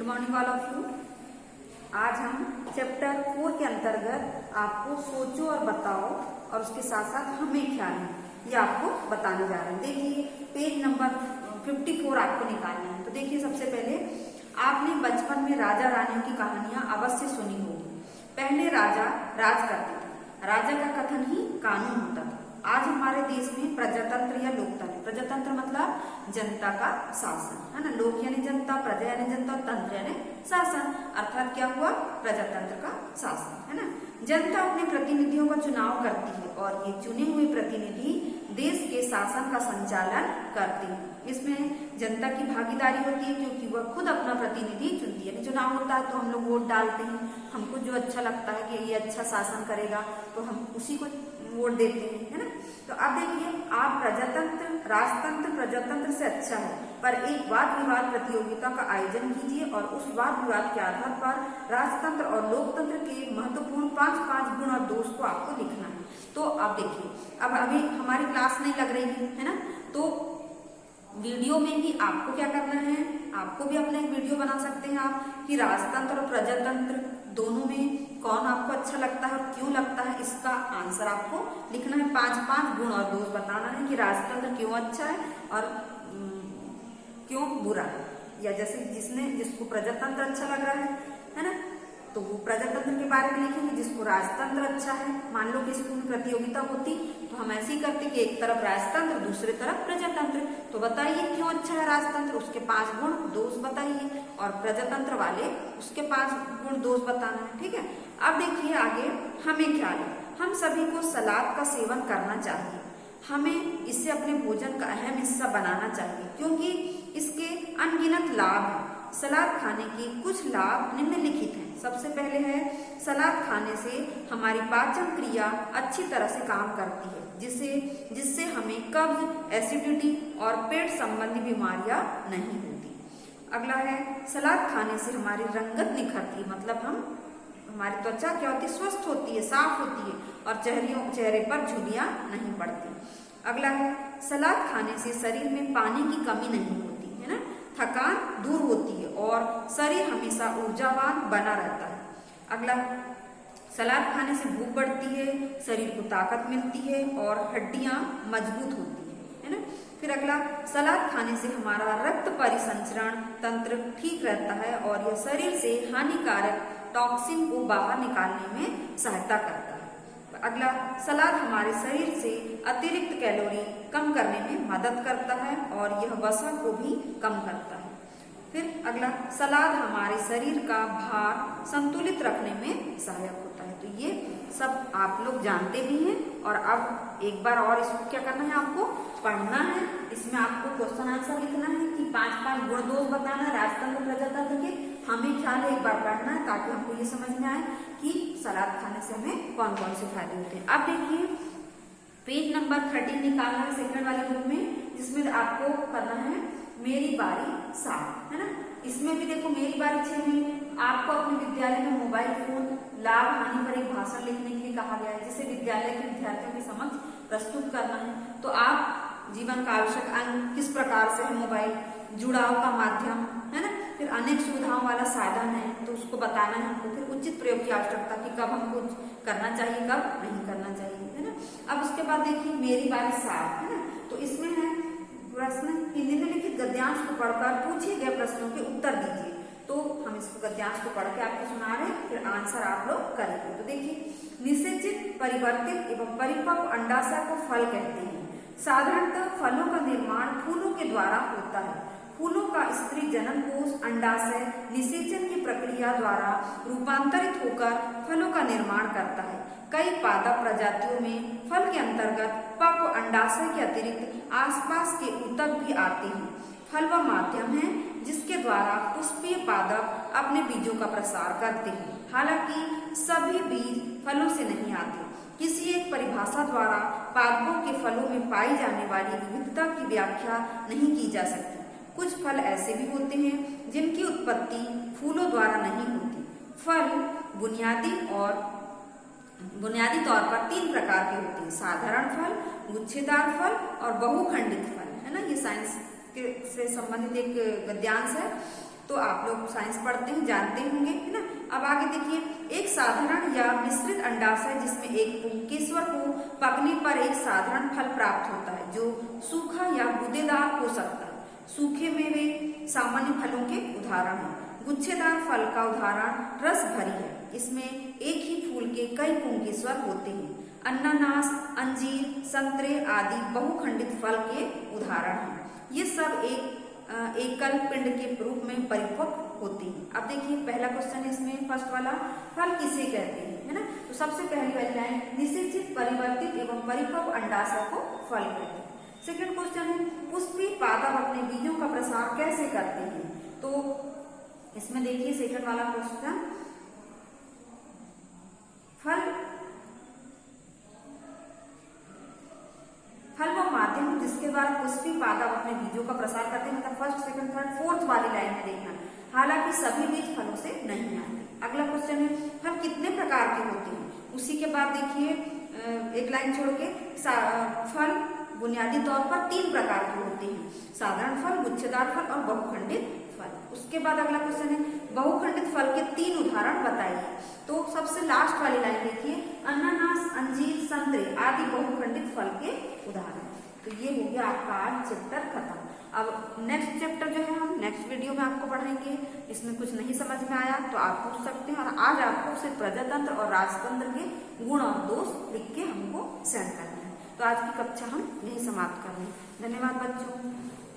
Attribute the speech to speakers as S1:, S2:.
S1: Morning all of you. आज हम chapter 4 के अंतर्गत आपको सोचो और बताओ और उसके साथ साथ हमें ख्याल है ये आपको बताने जा रहे हैं। देखिए पेज नंबर 54 आपको निकालना है। तो देखिए सबसे पहले आपने बचपन में राजा रानियों की कहानियां अवश्य सुनी होगी। पहले राजा राज करते थे, राजा का कथन ही कानून होता था। आज हमारे देश में प्रजातंत्र या लोकतंत्र, प्रजातंत्र मतलब जनता का शासन है ना, लोक यानी जनता, प्रजा यानी जनता और तंत्र यानी शासन, अर्थात क्या हुआ प्रजातंत्र का शासन है ना। जनता अपने प्रतिनिधियों का चुनाव करती है और ये चुने हुए प्रतिनिधि देश के शासन का संचालन करते हैं। इसमें जनता की भागीदारी होती है क्योंकि वह खुद अपना प्रतिनिधि चुनती है। चुनाव होता है तो हम लोग वोट डालते हैं, हमको जो अच्छा लगता है कि ये अच्छा शासन करेगा तो हम उसी को वोट देते हैं है ना। तो अब देखिए आप प्रजातंत्र, राजतंत्र प्रजातंत्र से अच्छा है, पर एक वाद विवाद प्रतियोगिता का आयोजन कीजिए और उस वाद विवाद के आधार पर राजतंत्र और लोकतंत्र के महत्वपूर्ण 5 गुण और दोष को आपको लिखना है। तो अब देखिए अब अभी हमारी क्लास नहीं लग रही है ना, तो वीडियो में ही आपको क्या करना है, आपको भी अपना एक वीडियो बना सकते हैं आप कि राजतंत्र और प्रजातंत्र दोनों में कौन आपको अच्छा लगता है और क्यों लगता है, इसका आंसर आपको लिखना है। 5 गुण और दोष बताना है कि राजतंत्र क्यों अच्छा है और क्यों बुरा है। या जैसे जिसको प्रजातंत्र अच्छा लग रहा है ना, तो वो प्रजातंत्र के बारे में लिखेंगे। जिसको राजतंत्र अच्छा है, मान लो कि स्कूल में प्रतियोगिता होती तो हम ऐसे ही करते कि एक तरफ राजतंत्र दूसरे तरफ प्रजातंत्र, तो बताइए क्यों अच्छा है राजतंत्र, उसके 5 गुण दोष बताइए और प्रजातंत्र वाले उसके 5 गुण दोष बताना है। ठीक है, अब देखिए आगे हमें ख्याल है। हम सभी को सलाद का सेवन करना चाहिए, हमें इसे अपने भोजन का अहम हिस्सा बनाना चाहिए क्योंकि इसके अनगिनत लाभ हैं। सलाद खाने के कुछ लाभ निम्नलिखित हैं। सबसे पहले है सलाद खाने से हमारी पाचन क्रिया अच्छी तरह से काम करती है, जिससे हमें कब्ज, एसिडिटी और पेट संबंधी बीमारियां नहीं होती। अगला है सलाद खाने से हमारी रंगत निखरती है, मतलब हमारी त्वचा क्या होती है, स्वस्थ होती है, साफ होती है और चेहरे पर झुर्रियां नहीं पड़ती। अगला है सलाद खाने से शरीर में पानी की कमी नहीं होती है ना, थकान दूर होती है और शरीर हमेशा ऊर्जावान बना रहता है। अगला सलाद खाने से भूख बढ़ती है, शरीर को ताकत मिलती है और हड्डियां मजबूत होती है ना। फिर अगला सलाद खाने से हमारा रक्त परिसंचरण तंत्र ठीक रहता है और यह शरीर से हानिकारक टॉक्सिन को बाहर निकालने में सहायता करता है। अगला सलाद हमारे शरीर से अतिरिक्त कैलोरी कम करने में मदद करता है और यह वसा को भी कम करता है। फिर अगला सलाद हमारे शरीर का भार संतुलित रखने में सहायक होता है। तो ये सब आप लोग जानते भी हैं और अब एक बार और इसको क्या करना है, आपको पढ़ना है। इसमें आपको क्वेश्चन आंसर लिखना है कि 5 गुण दोष बताना है राजतंत्र प्रजातंत्र के। हमें ख्याल है एक बार पढ़ना है ताकि हमको ये समझ में आए कि सलाद खाने से हमें कौन कौन से फायदे होते हैं। अब देखिए पेज नंबर 13 निकालना है सेकंड वाले बुक में, जिसमें आपको करना है मेरी बारी 7 है ना। इसमें भी देखो मेरी बारी 6 में आपको अपने विद्यालय में मोबाइल फोन लाभ हानि पर एक भाषण लिखने के लिए कहा गया है, जिसे विद्यालय के विद्यार्थियों के समक्ष प्रस्तुत करना है। तो आप जीवन का आवश्यक अंग किस प्रकार से है मोबाइल, जुड़ाव का माध्यम है ना, फिर अनेक सुविधाओं वाला साधन है तो उसको बताना है हमको। फिर उचित प्रयोग की आवश्यकता कि कब हमको करना चाहिए कब नहीं करना चाहिए है ना। अब उसके बाद देखिए मेरी बारी 7 है ना, तो इसमें है प्रश्न कि निम्नलिखित गद्यांश को पढ़कर पूछे गए प्रश्नों के उत्तर दीजिए। तो हम इसको गद्यांश को पढ़ के आपको सुना रहे हैं, फिर आंसर आप लोग करेंगे। तो देखिए निषेचित, परिवर्तित एवं परिपक्व अंडाशय को फल कहते हैं। साधारणतः फलों का निर्माण फूलों के द्वारा होता है। फूलों का स्त्री जनन कोष अंडाशय निषेचन की प्रक्रिया द्वारा रूपांतरित होकर फलों का निर्माण करता है। कई पादप प्रजातियों में फल के अंतर्गत पक्व अंडाशय के अतिरिक्त आसपास के ऊतक भी आते हैं। फल वह माध्यम है जिसके द्वारा पुष्पीय पादप अपने बीजों का प्रसार करते हैं। हालांकि सभी बीज फलों से नहीं आते। किसी एक परिभाषा द्वारा पादपों के फलों में पाई जाने वाली विविधता की व्याख्या नहीं की जा सकती। कुछ फल ऐसे भी होते हैं जिनकी उत्पत्ति फूलों द्वारा नहीं होती। फल बुनियादी तौर पर 3 प्रकार के होते हैं, साधारण फल, गुच्छेदार फल और बहुखंडित फल है ना। ये साइंस से संबंधित एक गद्यांश है। तो आप लोग साइंस पढ़ते हैं, जानते होंगे, है ना। अब आगे देखिए, एक साधारण या मिश्रित अंडाशय जिसमें एक पुंकेसर को पकने पर एक साधारण फल प्राप्त होता है जो सूखा या गूदेदार हो सकता है। सूखे मेवे सामान्य फलों के उदाहरण हैं। गुच्छेदार फल का उदाहरण रस भरी है, इसमें एक ही फूल के कई पुंकेसर होते हैं। अनानास, अंजीर, संतरे आदि बहुखंडित फल के उदाहरण हैं। ये सब एकल पिंड के रूप में परिपक्व होती हैं। अब देखिए पहला क्वेश्चन है इसमें, फर्स्ट वाला, फल किसे कहते हैं, है ना। तो सबसे पहली वाली लाइन, निषेचित परिवर्तित एवं परिपक्व अंडाशय को फल कहते हैं। सेकंड क्वेश्चन है, पुष्पी पादप अपने बीजों का प्रसार कैसे करते हैं। तो इसमें देखिए सेकंड वाला क्वेश्चन, फल वो माध्यम जिसके द्वारा पुष्पी पादप अपने बीजों का प्रसार करते हैं। मतलब फर्स्ट, सेकंड, थर्ड, फोर्थ वाली लाइन में देखना, हालांकि सभी बीज फलों से नहीं आते। अगला क्वेश्चन है, फल कितने प्रकार के होते हैं। उसी के बाद देखिए एक लाइन छोड़ के, फल बुनियादी तौर पर 3 प्रकार के होते हैं, साधारण फल, गुच्छेदार फल और बहुखंडित फल। उसके बाद अगला क्वेश्चन है, बहुखंडित फल के 3 उदाहरण बताइए। तो सबसे लास्ट वाली लाइन देखिए, अनानास, अंजीर, संतरे आदि बहुखंडित फल के उदाहरण। तो ये हो गया आपका आज चैप्टर खत्म। अब नेक्स्ट चैप्टर जो है हम नेक्स्ट वीडियो में आपको पढ़ाएंगे। इसमें कुछ नहीं समझ में आया तो आप पूछ सकते हैं, और आज आपको सिर्फ प्रजातंत्र और राजतंत्र के गुण और दोष लिख के हमको सेंड करना है। तो आज की कक्षा हम यही समाप्त कर रहे हैं। धन्यवाद बच्चों।